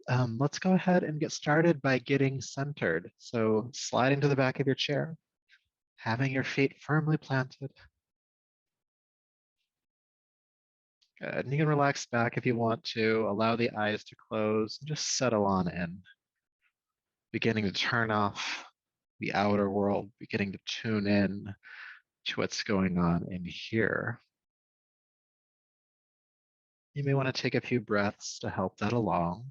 Let's go ahead and get started by getting centered. So sliding to the back of your chair, having your feet firmly planted. Good. And you can relax back if you want to, allow the eyes to close, and just settle on in. Beginning to turn off the outer world, beginning to tune in to what's going on in here. You may want to take a few breaths to help that along.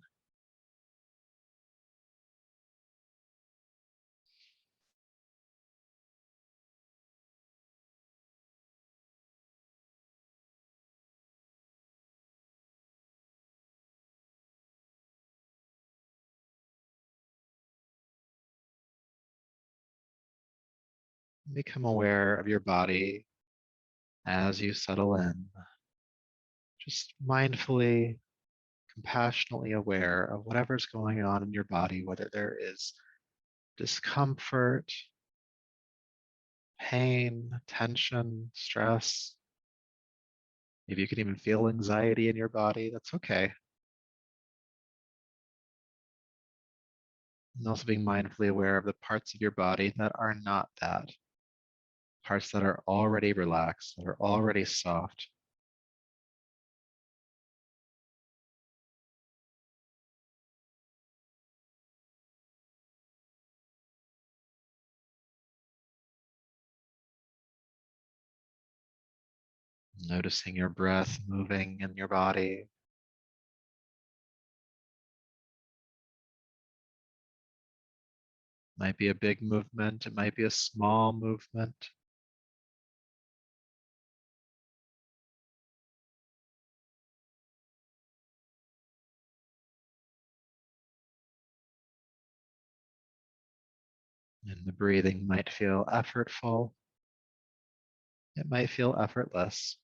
Become aware of your body as you settle in. Just mindfully, compassionately aware of whatever's going on in your body, whether there is discomfort, pain, tension, stress. Maybe you can even feel anxiety in your body. That's okay. And also being mindfully aware of the parts of your body that are not that. Parts that are already relaxed, that are already soft. Noticing your breath moving in your body. Might be a big movement, it might be a small movement. And the breathing might feel effortful. It might feel effortless.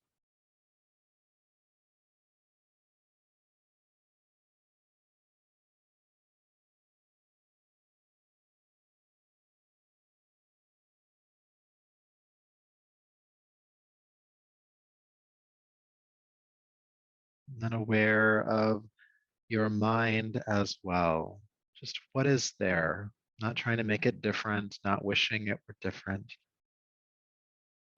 And then aware of your mind as well. Just what is there? Not trying to make it different, not wishing it were different.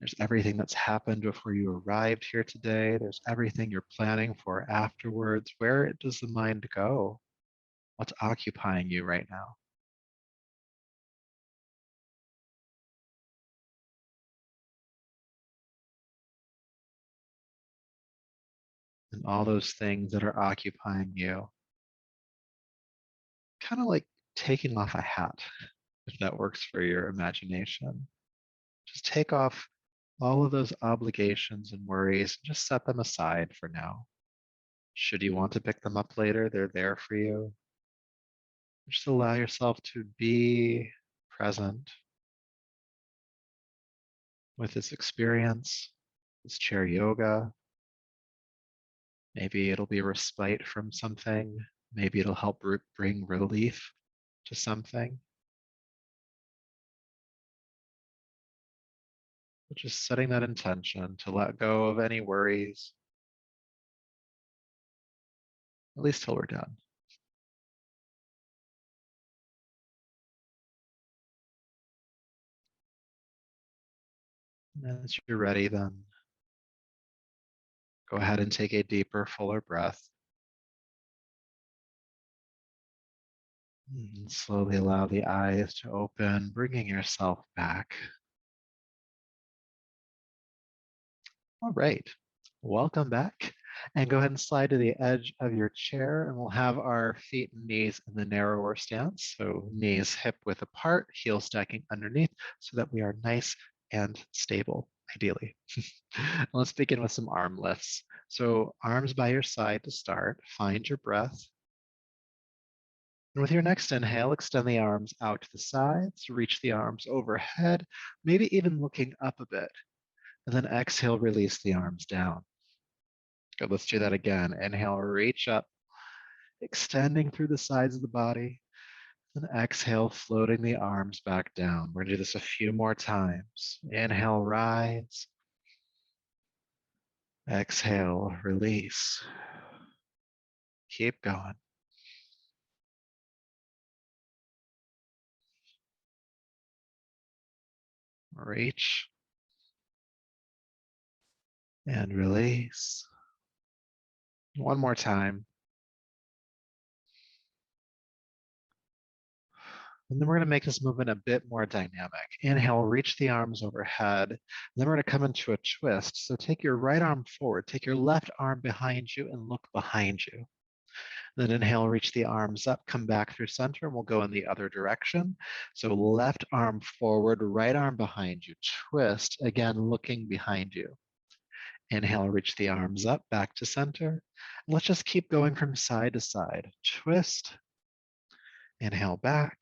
There's everything that's happened before you arrived here today. There's everything you're planning for afterwards. Where does the mind go? What's occupying you right now? And all those things that are occupying you, kind of like taking off a hat, if that works for your imagination. Just take off all of those obligations and worries, and just set them aside for now. Should you want to pick them up later, they're there for you. Just allow yourself to be present with this experience, this chair yoga. Maybe it'll be a respite from something. Maybe it'll help bring relief to something. But just setting that intention to let go of any worries, at least till we're done. And as you're ready, then go ahead and take a deeper, fuller breath. And slowly allow the eyes to open, bringing yourself back. All right, welcome back. And go ahead and slide to the edge of your chair, and we'll have our feet and knees in the narrower stance. So knees hip width apart, heels stacking underneath, so that we are nice and stable, ideally. Let's begin with some arm lifts. So arms by your side to start. Find your breath. And with your next inhale, extend the arms out to the sides, reach the arms overhead, maybe even looking up a bit. And then exhale, release the arms down. Good, let's do that again. Inhale, reach up, extending through the sides of the body. Then exhale, floating the arms back down. We're gonna do this a few more times. Inhale, rise. Exhale, release. Keep going. Reach and release. One more time. And then we're going to make this movement a bit more dynamic. Inhale, reach the arms overhead. And then we're going to come into a twist. So take your right arm forward, take your left arm behind you and look behind you. Then inhale, reach the arms up, come back through center, and we'll go in the other direction. So left arm forward, right arm behind you. Twist, again, looking behind you. Inhale, reach the arms up, back to center. Let's just keep going from side to side. Twist, inhale back,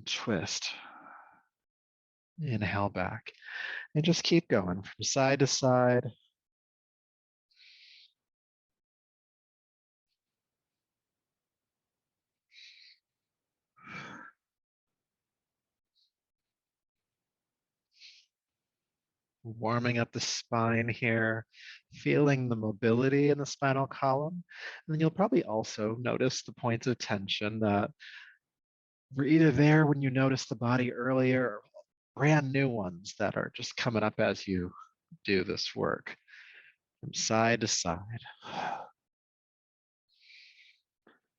twist, inhale back. And just keep going from side to side. Warming up the spine here, feeling the mobility in the spinal column. And then you'll probably also notice the points of tension that were either there when you noticed the body earlier or brand new ones that are just coming up as you do this work from side to side.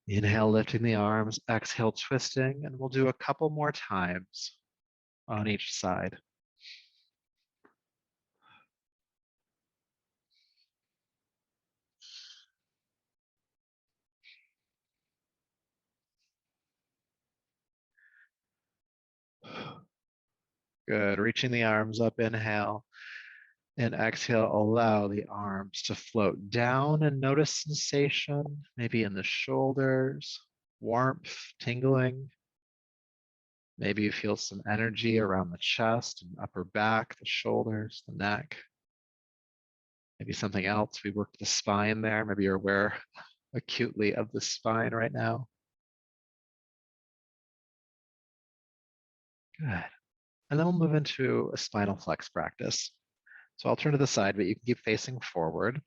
Inhale, lifting the arms, exhale, twisting, and we'll do a couple more times on each side. Good, reaching the arms up, inhale, and exhale, allow the arms to float down and notice sensation, maybe in the shoulders, warmth, tingling. Maybe you feel some energy around the chest and upper back, the shoulders, the neck. Maybe something else. We worked the spine there. Maybe you're aware acutely of the spine right now. Good. And then we'll move into a spinal flex practice. So I'll turn to the side, but you can keep facing forward.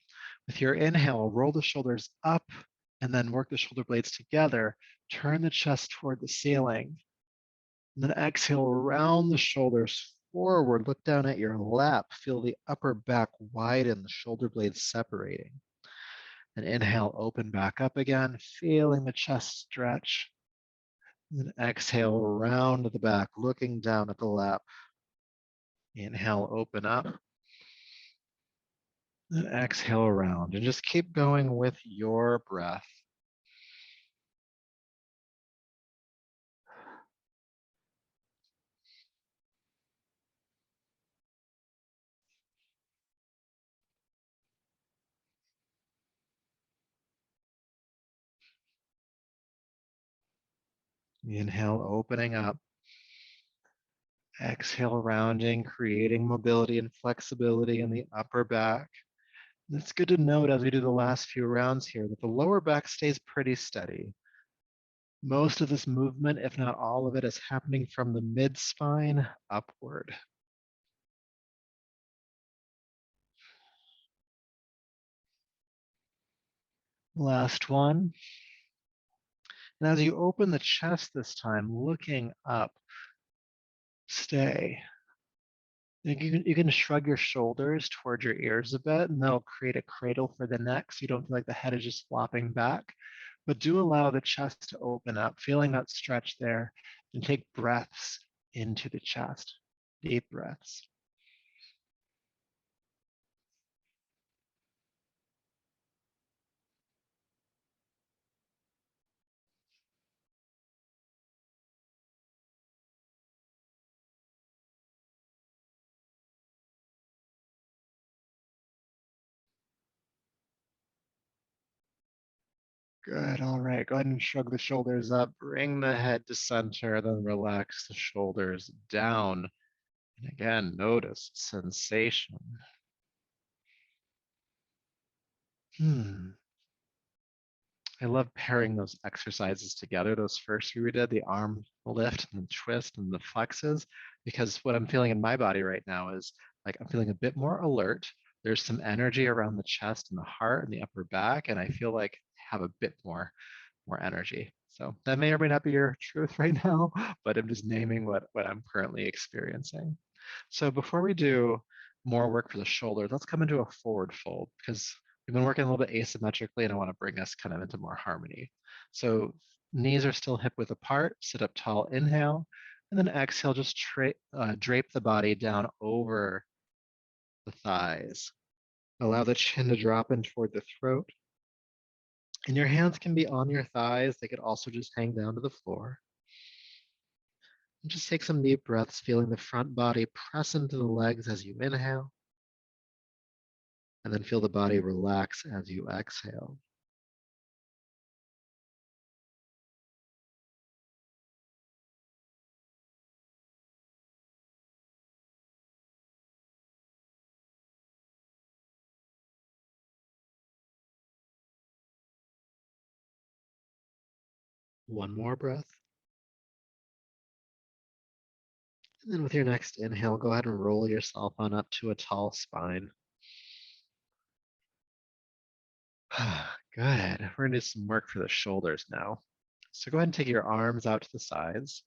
With your inhale, roll the shoulders up and then work the shoulder blades together. Turn the chest toward the ceiling. And then exhale, round the shoulders forward. Look down at your lap. Feel the upper back widen, the shoulder blades separating. And inhale, open back up again, feeling the chest stretch. And then exhale, round the back, looking down at the lap. Inhale, open up. And exhale around. And just keep going with your breath. Inhale, opening up. Exhale, rounding, creating mobility and flexibility in the upper back. And it's good to note as we do the last few rounds here that the lower back stays pretty steady. Most of this movement, if not all of it, is happening from the mid-spine upward. Last one. And as you open the chest this time, looking up, stay. You can shrug your shoulders towards your ears a bit, and that'll create a cradle for the neck so you don't feel like the head is just flopping back. But do allow the chest to open up, feeling that stretch there, and take breaths into the chest, deep breaths. Good, all right, go ahead and shrug the shoulders up, bring the head to center, then relax the shoulders down. And again, notice sensation. I love pairing those exercises together. Those first three we did, the arm lift and the twist and the flexes, because what I'm feeling in my body right now is like I'm feeling a bit more alert. There's some energy around the chest and the heart and the upper back, and I feel like I have a bit more energy. So that may or may not be your truth right now, but I'm just naming what I'm currently experiencing. So before we do more work for the shoulders, let's come into a forward fold because we've been working a little bit asymmetrically and I want to bring us kind of into more harmony. So knees are still hip width apart, sit up tall, inhale, and then exhale, just drape the body down over the thighs. Allow the chin to drop in toward the throat. And your hands can be on your thighs. They could also just hang down to the floor. And just take some deep breaths, feeling the front body press into the legs as you inhale. And then feel the body relax as you exhale. One more breath. And then with your next inhale, go ahead and roll yourself on up to a tall spine. Good. We're going to do some work for the shoulders now. So go ahead and take your arms out to the sides.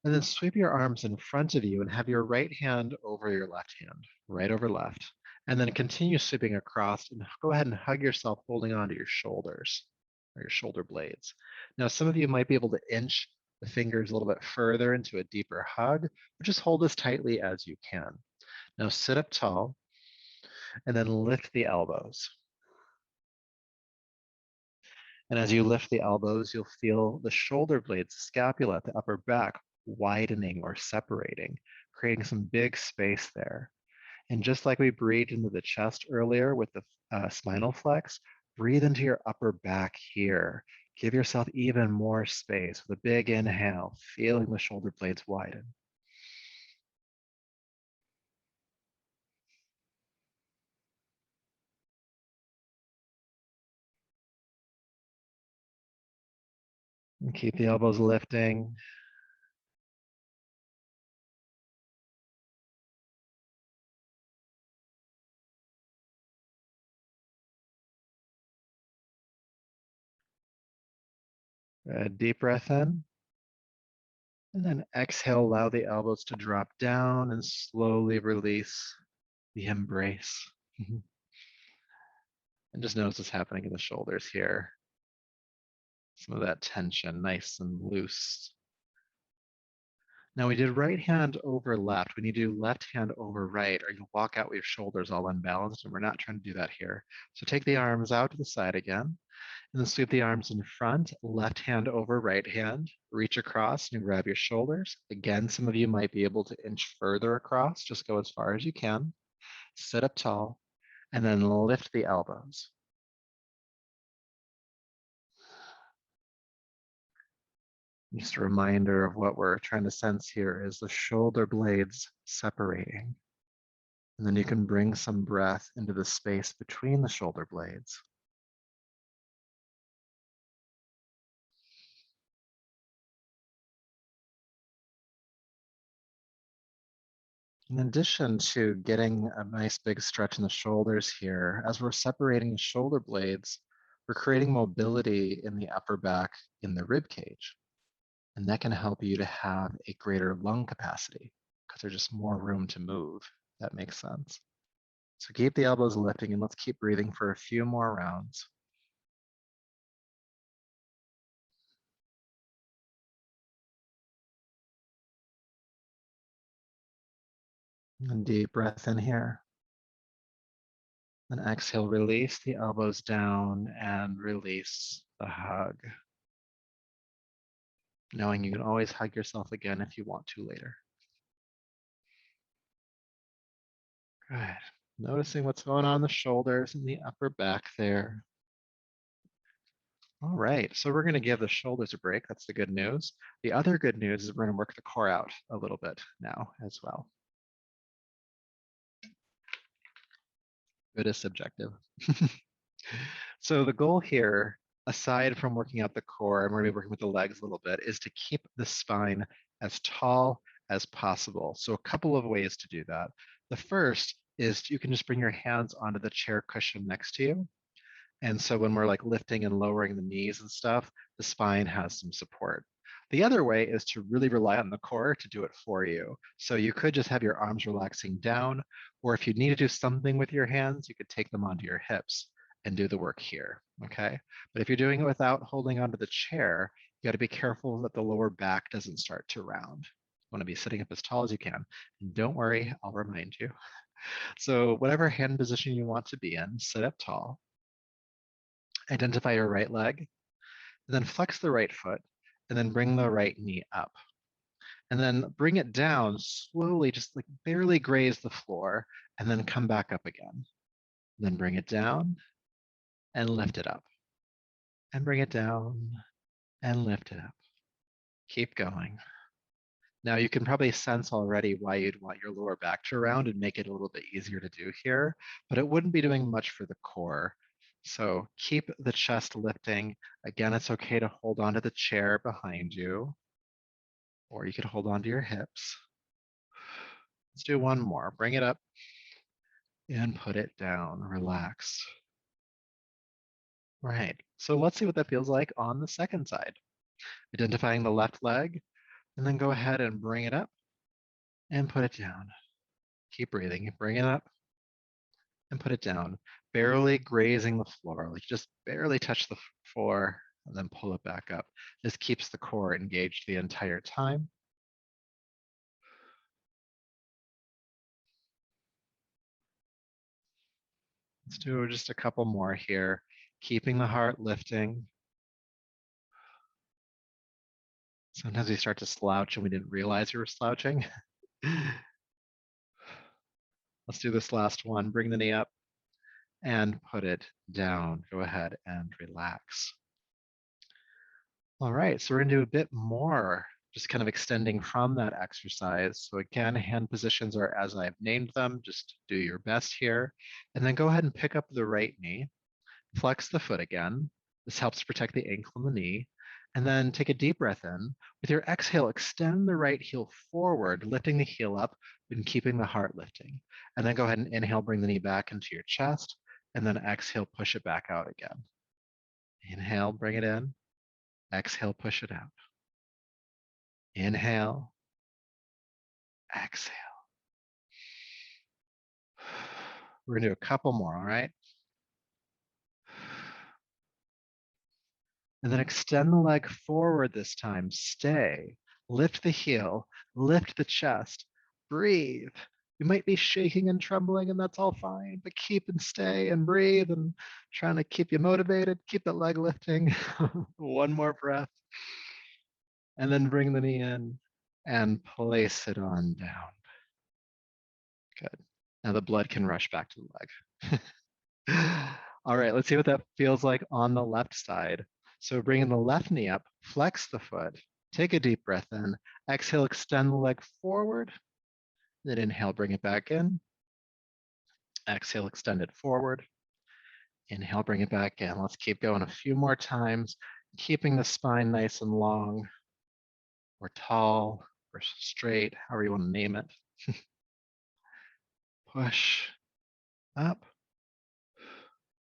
And then sweep your arms in front of you and have your right hand over your left hand, right over left. And then continue sweeping across and go ahead and hug yourself, holding on to your shoulders or your shoulder blades. Now, some of you might be able to inch the fingers a little bit further into a deeper hug, but just hold as tightly as you can. Now, sit up tall and then lift the elbows. And as you lift the elbows, you'll feel the shoulder blades, scapula at the upper back widening or separating, creating some big space there. And just like we breathed into the chest earlier with the spinal flex, breathe into your upper back here. Give yourself even more space with a big inhale, feeling the shoulder blades widen. And keep the elbows lifting. A deep breath in. And then exhale, allow the elbows to drop down and slowly release the embrace. And just notice what's happening in the shoulders here. Some of that tension, nice and loose. Now we did right hand over left. We need to do left hand over right, or you'll walk out with your shoulders all unbalanced, and we're not trying to do that here. So take the arms out to the side again, and then sweep the arms in front, left hand over right hand, reach across and grab your shoulders. Again, some of you might be able to inch further across, just go as far as you can. Sit up tall, and then lift the elbows. Just a reminder of what we're trying to sense here is the shoulder blades separating. And then you can bring some breath into the space between the shoulder blades. In addition to getting a nice big stretch in the shoulders here, as we're separating the shoulder blades, we're creating mobility in the upper back in the rib cage. And that can help you to have a greater lung capacity because there's just more room to move. That makes sense. So keep the elbows lifting and let's keep breathing for a few more rounds. And deep breath in here. Then exhale, release the elbows down and release the hug. Knowing you can always hug yourself again if you want to later. Good. Noticing what's going on in the shoulders and the upper back there. All right, so we're going to give the shoulders a break. That's the good news. The other good news is we're going to work the core out a little bit now as well. Good is subjective. So the goal here, aside from working out the core, and we're going to be working with the legs a little bit, is to keep the spine as tall as possible. So a couple of ways to do that. The first is you can just bring your hands onto the chair cushion next to you. And so when we're like lifting and lowering the knees and stuff, the spine has some support. The other way is to really rely on the core to do it for you. So you could just have your arms relaxing down, or if you need to do something with your hands, you could take them onto your hips and do the work here, okay? But if you're doing it without holding onto the chair, you got to be careful that the lower back doesn't start to round. You want to be sitting up as tall as you can. And don't worry, I'll remind you. So whatever hand position you want to be in, sit up tall, identify your right leg, and then flex the right foot, and then bring the right knee up. And then bring it down slowly, just like barely graze the floor, and then come back up again. Then bring it down and lift it up. And bring it down and lift it up. Keep going. Now you can probably sense already why you'd want your lower back to round and make it a little bit easier to do here, but it wouldn't be doing much for the core. So keep the chest lifting. Again, it's okay to hold onto the chair behind you, or you could hold onto your hips. Let's do one more. Bring it up and put it down. Relax. Right. So let's see what that feels like on the second side. Identifying the left leg, and then go ahead and bring it up and put it down. Keep breathing. Bring it up and put it down. Barely grazing the floor, like just barely touch the floor and then pull it back up. This keeps the core engaged the entire time. Let's do just a couple more here. Keeping the heart lifting. Sometimes we start to slouch and we didn't realize we were slouching. Let's do this last one. Bring the knee up and put it down. Go ahead and relax. All right, so we're gonna do a bit more, just kind of extending from that exercise. So again, hand positions are as I've named them. Just do your best here. And then go ahead and pick up the right knee. Flex the foot again. This helps protect the ankle and the knee. And then take a deep breath in. With your exhale, extend the right heel forward, lifting the heel up and keeping the heart lifting. And then go ahead and inhale, bring the knee back into your chest. And then exhale, push it back out again. Inhale, bring it in. Exhale, push it out. Inhale, exhale. We're gonna do a couple more, all right? And then extend the leg forward this time. Stay. Lift the heel, lift the chest, breathe. You might be shaking and trembling, and that's all fine, but keep and stay and breathe and trying to keep you motivated. Keep that leg lifting. One more breath. And then bring the knee in and place it on down. Good. Now the blood can rush back to the leg. All right, let's see what that feels like on the left side. So bringing the left knee up, flex the foot, take a deep breath in, exhale, extend the leg forward, then inhale, bring it back in, exhale, extend it forward, inhale, bring it back in. Let's keep going a few more times, keeping the spine nice and long, or tall, or straight, however you want to name it. Push up.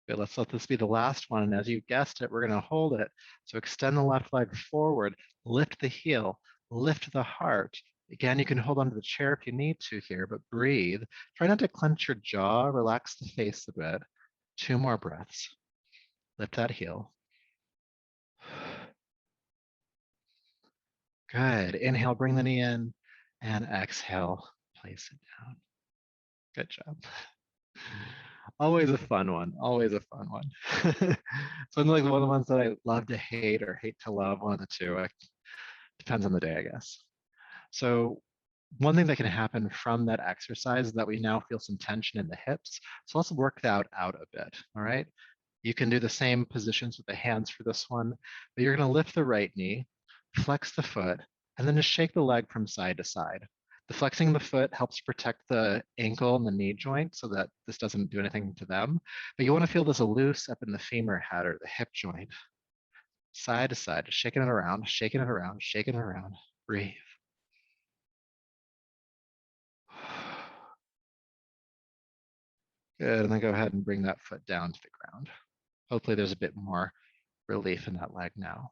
Good, let's let this be the last one. And as you guessed it, we're going to hold it. So extend the left leg forward, lift the heel, lift the heart. Again, you can hold onto the chair if you need to here, but breathe. Try not to clench your jaw, relax the face a bit. 2 more breaths. Lift that heel. Good. Inhale, bring the knee in, and exhale, place it down. Good job. Always a fun one. Always a fun one. So like one of the ones that I love to hate or hate to love, one of the two. Depends on the day, I guess. So one thing that can happen from that exercise is that we now feel some tension in the hips. So let's work that out a bit. All right. You can do the same positions with the hands for this one, but you're going to lift the right knee, flex the foot, and then just shake the leg from side to side. The flexing the foot helps protect the ankle and the knee joint so that this doesn't do anything to them. But you want to feel this loose up in the femur head or the hip joint, side to side, just shaking it around, shaking it around, shaking it around. Breathe. Good, and then go ahead and bring that foot down to the ground. Hopefully there's a bit more relief in that leg now.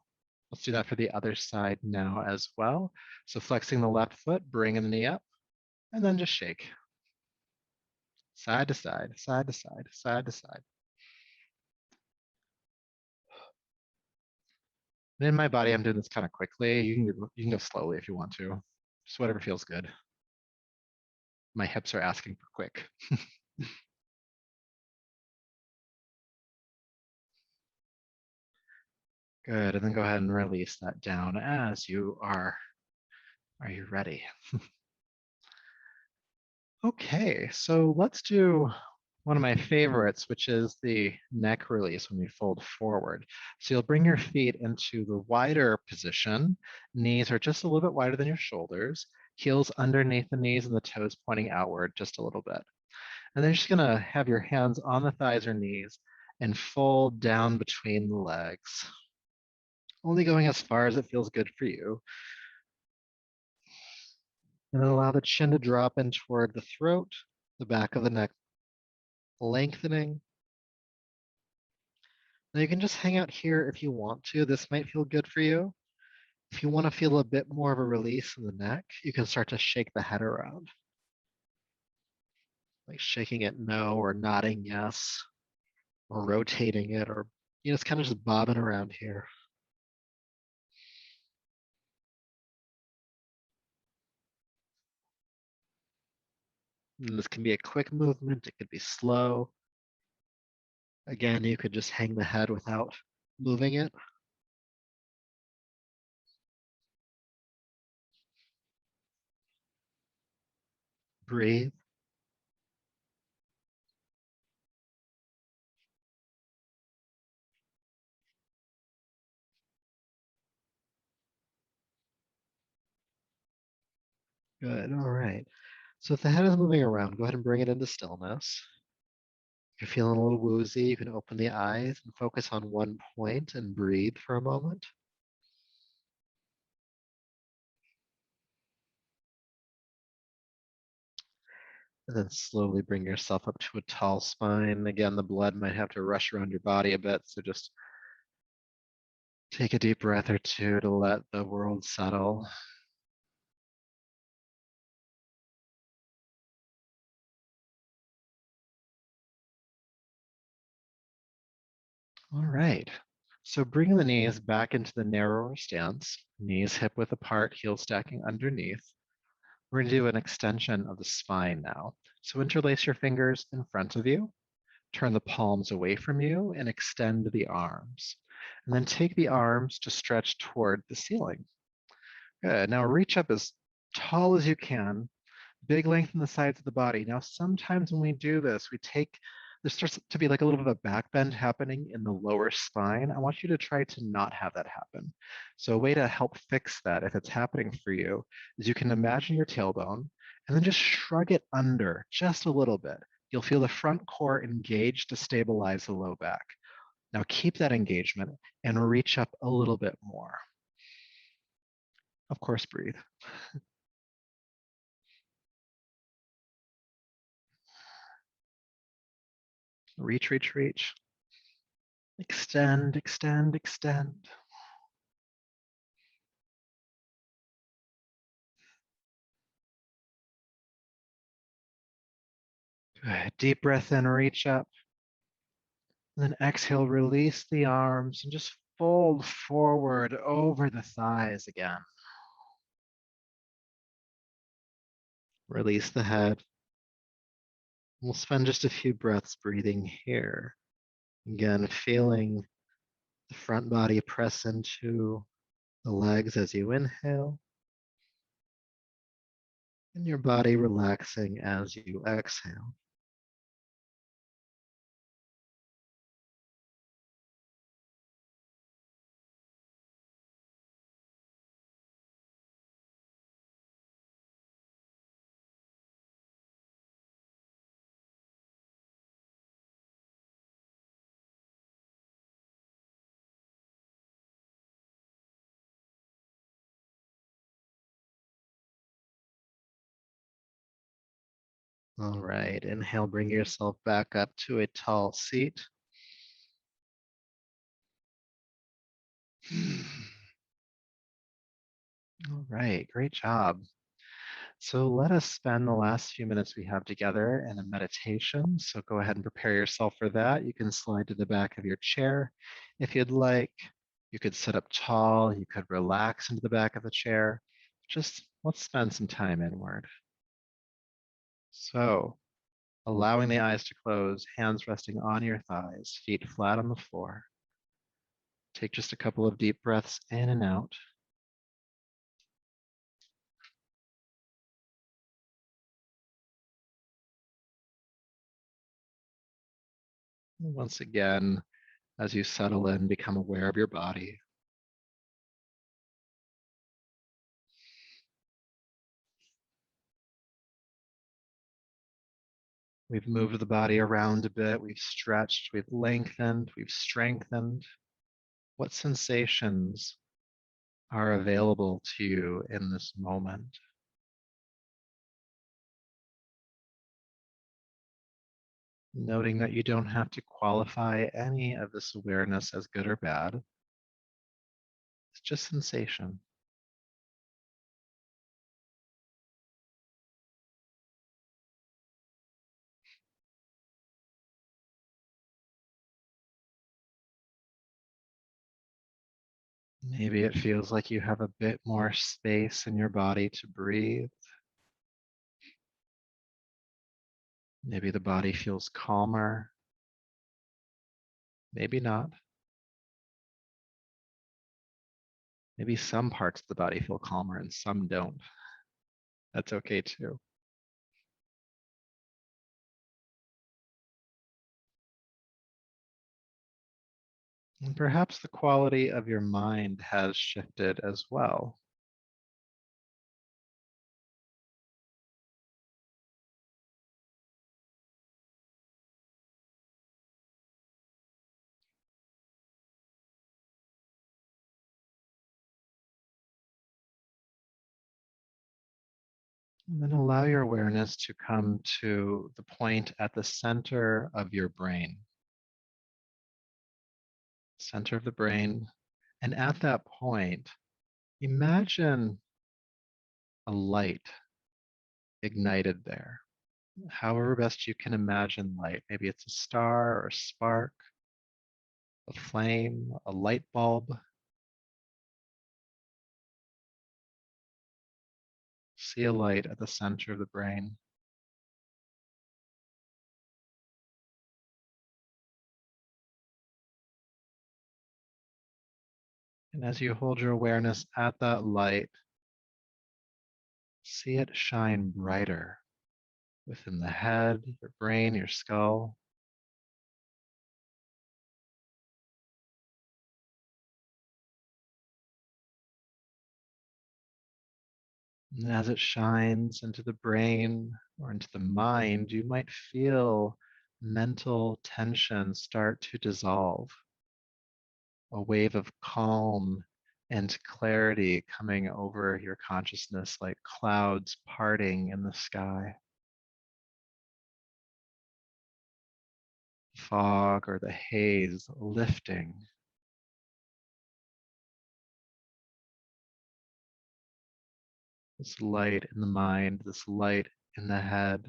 Let's do that for the other side now as well. So flexing the left foot, bringing the knee up, and then just shake. Side to side, side to side, side to side. And in my body, I'm doing this kind of quickly. You can go slowly if you want to. Just whatever feels good. My hips are asking for quick. Good, and then go ahead and release that down as you are. Are you ready? Okay, so let's do one of my favorites, which is the neck release when we fold forward. So you'll bring your feet into the wider position. Knees are just a little bit wider than your shoulders. Heels underneath the knees and the toes pointing outward just a little bit. And then you're just gonna have your hands on the thighs or knees and fold down between the legs. Only going as far as it feels good for you. And then allow the chin to drop in toward the throat, the back of the neck lengthening. Now you can just hang out here if you want to. This might feel good for you. If you want to feel a bit more of a release in the neck, you can start to shake the head around, like shaking it no or nodding yes, or rotating it, or it's kind of just bobbing around here. And this can be a quick movement, it could be slow. Again, you could just hang the head without moving it. Breathe. Good. All right. So if the head is moving around, go ahead and bring it into stillness. If you're feeling a little woozy, you can open the eyes and focus on one point and breathe for a moment. And then slowly bring yourself up to a tall spine. Again, the blood might have to rush around your body a bit, so just take a deep breath or two to let the world settle. All right. So bring the knees back into the narrower stance, knees hip width apart, heels stacking underneath. We're going to do an extension of the spine now. So interlace your fingers in front of you, turn the palms away from you, and extend the arms. And then take the arms to stretch toward the ceiling. Good. Now reach up as tall as you can. Big length in the sides of the body. Now, sometimes when we do this, there starts to be like a little bit of a back bend happening in the lower spine. I want you to try to not have that happen. So a way to help fix that, if it's happening for you, is you can imagine your tailbone and then just shrug it under just a little bit. You'll feel the front core engaged to stabilize the low back. Now keep that engagement and reach up a little bit more. Of course, breathe. Reach, reach, reach. Extend, extend, extend. Good. Deep breath in, reach up. And then exhale, release the arms and just fold forward over the thighs again. Release the head. We'll spend just a few breaths breathing here. Again, feeling the front body press into the legs as you inhale, and your body relaxing as you exhale. All right, inhale, bring yourself back up to a tall seat. All right, great job. So let us spend the last few minutes we have together in a meditation. So go ahead and prepare yourself for that. You can slide to the back of your chair if you'd like. You could sit up tall. You could relax into the back of the chair. Just let's spend some time inward. So allowing the eyes to close, hands resting on your thighs, feet flat on the floor. Take just a couple of deep breaths in and out. Once again, as you settle in, become aware of your body. We've moved the body around a bit. We've stretched, we've lengthened, we've strengthened. What sensations are available to you in this moment? Noting that you don't have to qualify any of this awareness as good or bad. It's just sensation. Maybe it feels like you have a bit more space in your body to breathe. Maybe the body feels calmer. Maybe not. Maybe some parts of the body feel calmer and some don't. That's okay too. And perhaps the quality of your mind has shifted as well. And then allow your awareness to come to the point at the center of your brain, center of the brain. And at that point, imagine a light ignited there. However best you can imagine light. Maybe it's a star or a spark, a flame, a light bulb. See a light at the center of the brain. And as you hold your awareness at that light, see it shine brighter within the head, your brain, your skull. And as it shines into the brain or into the mind, you might feel mental tension start to dissolve, a wave of calm and clarity coming over your consciousness like clouds parting in the sky. Fog or the haze lifting. This light in the mind, this light in the head.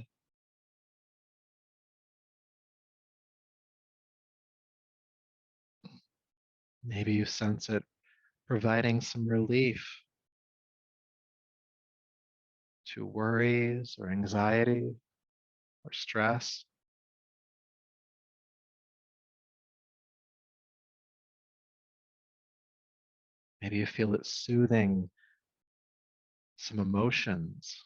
Maybe you sense it providing some relief to worries or anxiety or stress. Maybe you feel it soothing some emotions.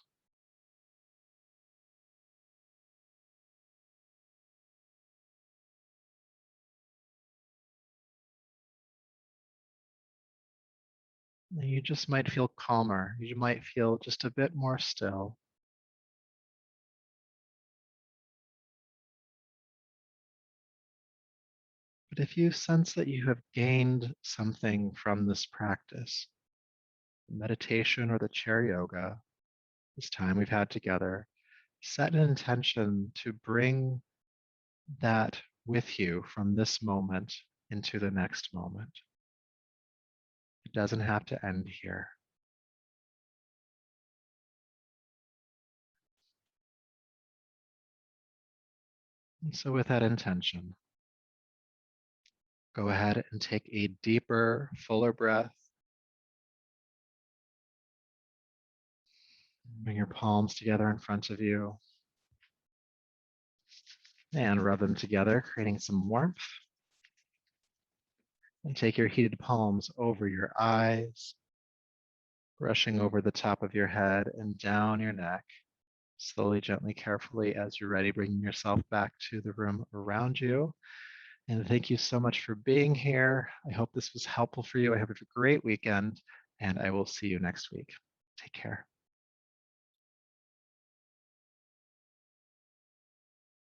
And you just might feel calmer. You might feel just a bit more still. But if you sense that you have gained something from this practice, meditation or the chair yoga, this time we've had together, set an intention to bring that with you from this moment into the next moment. It doesn't have to end here. And so with that intention, go ahead and take a deeper, fuller breath. Bring your palms together in front of you and rub them together, creating some warmth. And take your heated palms over your eyes, brushing over the top of your head and down your neck. Slowly, gently, carefully, as you're ready, bringing yourself back to the room around you. And thank you so much for being here. I hope this was helpful for you. I hope you have a great weekend, and I will see you next week. Take care.